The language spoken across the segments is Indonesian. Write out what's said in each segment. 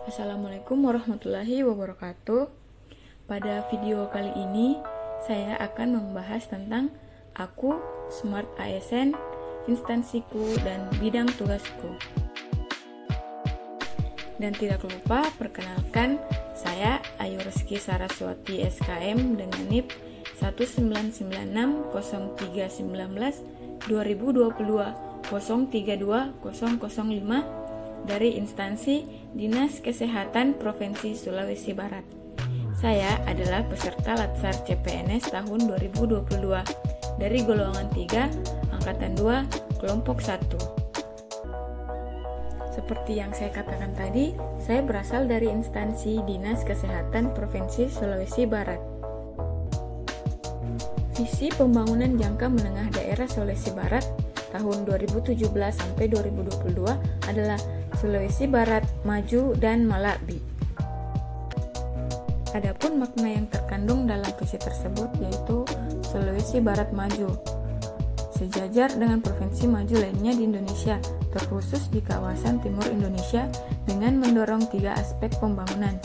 Assalamualaikum warahmatullahi wabarakatuh. Pada video kali ini, saya akan membahas tentang aku, Smart ASN, instansiku, dan bidang tugasku. Dan tidak lupa, perkenalkan, saya Ayu Reski Saraswati SKM dengan NIP 199603119 2022 032005 dari instansi Dinas Kesehatan Provinsi Sulawesi Barat. Saya adalah peserta Latsar CPNS tahun 2022 dari golongan 3, angkatan 2, kelompok 1. Seperti yang saya katakan tadi, saya berasal dari instansi Dinas Kesehatan Provinsi Sulawesi Barat. Visi pembangunan jangka menengah daerah Sulawesi Barat tahun 2017 sampai 2022 adalah Sulawesi Barat Maju dan Malakbi. Adapun makna yang terkandung dalam visi tersebut yaitu Sulawesi Barat Maju, sejajar dengan provinsi maju lainnya di Indonesia, terkhusus di kawasan timur Indonesia dengan mendorong 3 aspek pembangunan,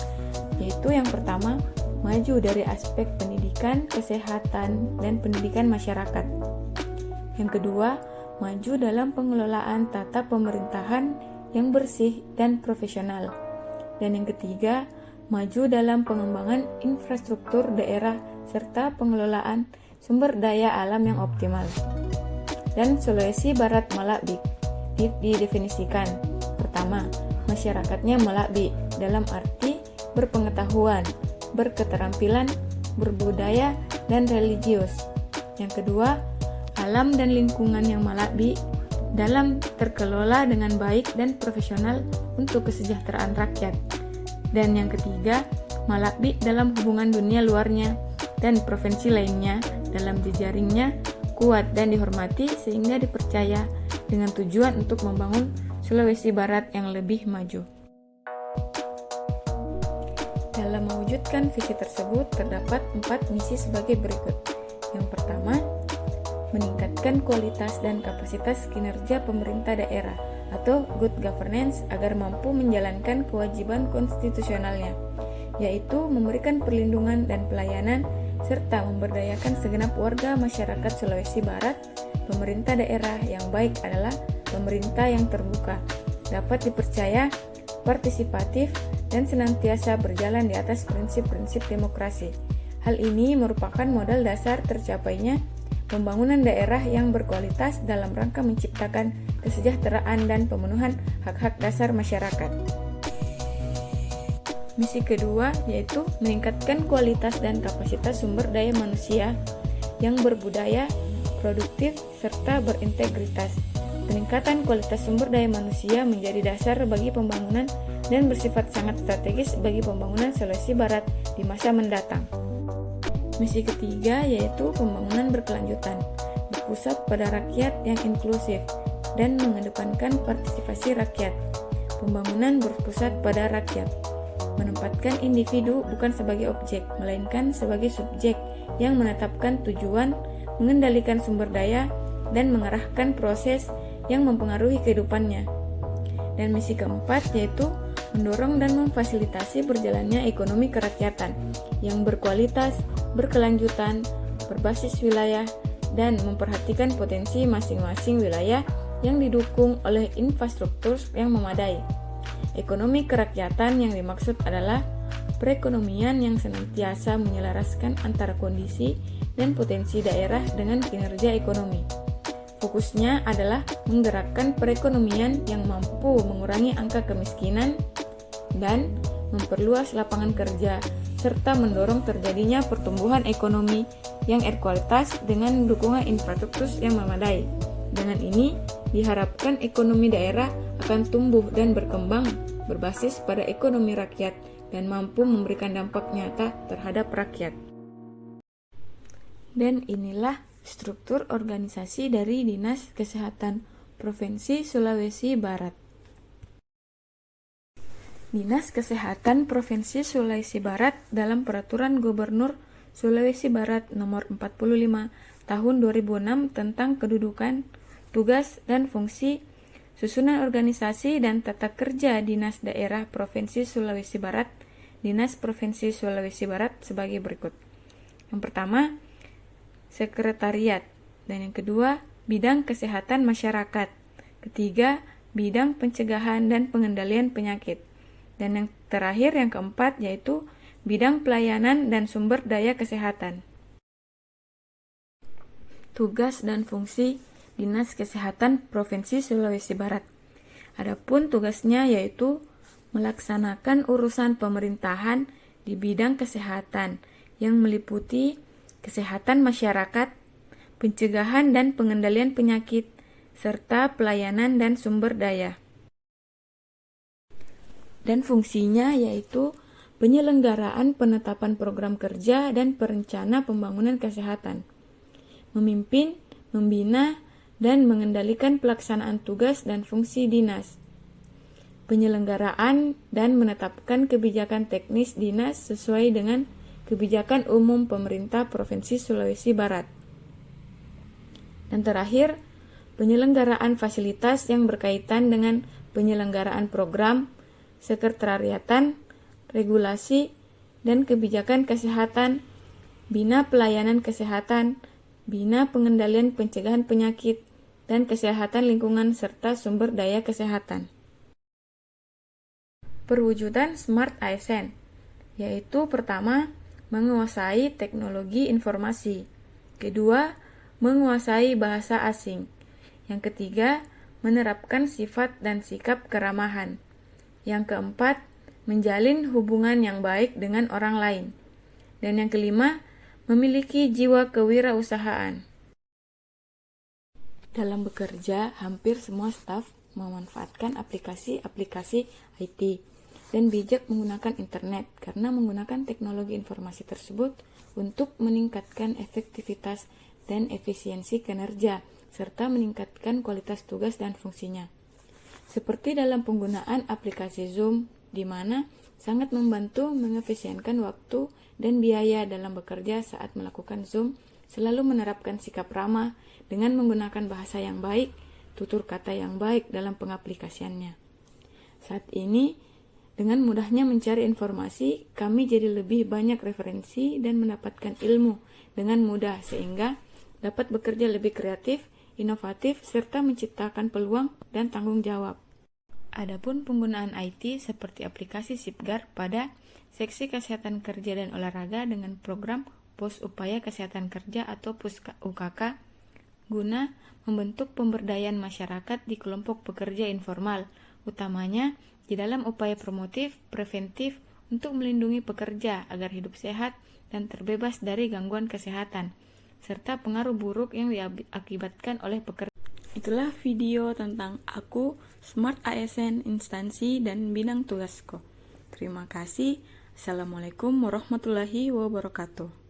yaitu yang pertama, maju dari aspek pendidikan, kesehatan, dan pendidikan masyarakat. Yang kedua, maju dalam pengelolaan tata pemerintahan yang bersih dan profesional. Dan yang ketiga, maju dalam pengembangan infrastruktur daerah serta pengelolaan sumber daya alam yang optimal. Dan Sulawesi Barat Malakbi didefinisikan. Pertama, masyarakatnya Malakbi dalam arti berpengetahuan, berketerampilan, berbudaya, dan religius. Yang kedua, alam dan lingkungan yang Malakbi dalam terkelola dengan baik dan profesional untuk kesejahteraan rakyat. Dan yang ketiga, Malakbi dalam hubungan dunia luarnya dan provinsi lainnya dalam jejaringnya kuat dan dihormati sehingga dipercaya dengan tujuan untuk membangun Sulawesi Barat yang lebih maju. Dalam mewujudkan visi tersebut terdapat 4 misi sebagai berikut. Yang pertama, meningkatkan kualitas dan kapasitas kinerja pemerintah daerah atau good governance agar mampu menjalankan kewajiban konstitusionalnya, yaitu memberikan perlindungan dan pelayanan serta memberdayakan segenap warga masyarakat Sulawesi Barat. Pemerintah daerah yang baik adalah pemerintah yang terbuka, dapat dipercaya, partisipatif, dan senantiasa berjalan di atas prinsip-prinsip demokrasi. Hal ini merupakan modal dasar tercapainya pembangunan daerah yang berkualitas dalam rangka menciptakan kesejahteraan dan pemenuhan hak-hak dasar masyarakat. Misi kedua yaitu meningkatkan kualitas dan kapasitas sumber daya manusia yang berbudaya, produktif, serta berintegritas. Peningkatan kualitas sumber daya manusia menjadi dasar bagi pembangunan dan bersifat sangat strategis bagi pembangunan Sulawesi Barat di masa mendatang. Misi ketiga yaitu pembangunan berkelanjutan, berpusat pada rakyat yang inklusif dan mengedepankan partisipasi rakyat. Pembangunan berpusat pada rakyat, menempatkan individu bukan sebagai objek, melainkan sebagai subjek yang menetapkan tujuan, mengendalikan sumber daya, dan mengarahkan proses yang mempengaruhi kehidupannya. Dan misi keempat yaitu mendorong dan memfasilitasi berjalannya ekonomi kerakyatan yang berkualitas, berkelanjutan, berbasis wilayah, dan memperhatikan potensi masing-masing wilayah yang didukung oleh infrastruktur yang memadai. Ekonomi kerakyatan yang dimaksud adalah perekonomian yang senantiasa menyelaraskan antara kondisi dan potensi daerah dengan kinerja ekonomi. Fokusnya adalah menggerakkan perekonomian yang mampu mengurangi angka kemiskinan dan memperluas lapangan kerja, serta mendorong terjadinya pertumbuhan ekonomi yang berkualitas dengan dukungan infrastruktur yang memadai. Dengan ini, diharapkan ekonomi daerah akan tumbuh dan berkembang berbasis pada ekonomi rakyat dan mampu memberikan dampak nyata terhadap rakyat. Dan inilah struktur organisasi dari Dinas Kesehatan Provinsi Sulawesi Barat. Dinas Kesehatan Provinsi Sulawesi Barat dalam Peraturan Gubernur Sulawesi Barat Nomor 45 Tahun 2006 tentang kedudukan, tugas, dan fungsi Susunan organisasi dan tata kerja Dinas Daerah Provinsi Sulawesi Barat, Dinas Provinsi Sulawesi Barat sebagai berikut. Yang pertama, sekretariat. Dan yang kedua, bidang kesehatan masyarakat. Ketiga, bidang pencegahan dan pengendalian penyakit. Dan yang terakhir, yang keempat, yaitu bidang pelayanan dan sumber daya kesehatan. Tugas dan fungsi Dinas Kesehatan Provinsi Sulawesi Barat. Adapun tugasnya yaitu melaksanakan urusan pemerintahan di bidang kesehatan yang meliputi kesehatan masyarakat, pencegahan dan pengendalian penyakit, serta pelayanan dan sumber daya. Dan fungsinya yaitu penyelenggaraan penetapan program kerja dan perencana pembangunan kesehatan, memimpin, membina, dan mengendalikan pelaksanaan tugas dan fungsi dinas, penyelenggaraan dan menetapkan kebijakan teknis dinas sesuai dengan kebijakan umum pemerintah Provinsi Sulawesi Barat. Dan terakhir, penyelenggaraan fasilitas yang berkaitan dengan penyelenggaraan program, sekretariatan, regulasi, dan kebijakan kesehatan, bina pelayanan kesehatan, bina pengendalian pencegahan penyakit, dan kesehatan lingkungan serta sumber daya kesehatan. Perwujudan Smart ASN, yaitu pertama, menguasai teknologi informasi. Kedua, menguasai bahasa asing. Yang ketiga, menerapkan sifat dan sikap keramahan. Yang keempat, menjalin hubungan yang baik dengan orang lain. Dan yang kelima, memiliki jiwa kewirausahaan. Dalam bekerja, hampir semua staf memanfaatkan aplikasi-aplikasi IT dan bijak menggunakan internet karena menggunakan teknologi informasi tersebut untuk meningkatkan efektivitas dan efisiensi kinerja serta meningkatkan kualitas tugas dan fungsinya. Seperti dalam penggunaan aplikasi Zoom, di mana sangat membantu mengefisienkan waktu dan biaya dalam bekerja saat melakukan Zoom, selalu menerapkan sikap ramah dengan menggunakan bahasa yang baik, tutur kata yang baik dalam pengaplikasiannya. Saat ini, dengan mudahnya mencari informasi, kami jadi lebih banyak referensi dan mendapatkan ilmu dengan mudah sehingga dapat bekerja lebih kreatif, inovatif, serta menciptakan peluang dan tanggung jawab. Adapun penggunaan IT seperti aplikasi Sipgar pada seksi kesehatan kerja dan olahraga dengan program Pos Upaya Kesehatan Kerja atau PUKK guna membentuk pemberdayaan masyarakat di kelompok pekerja informal, utamanya di dalam upaya promotif, preventif untuk melindungi pekerja agar hidup sehat dan terbebas dari gangguan kesehatan, serta pengaruh buruk yang diakibatkan oleh pekerja. Itulah video tentang aku, Smart ASN, instansi, dan bidang tugasku. Terima kasih. Assalamualaikum warahmatullahi wabarakatuh.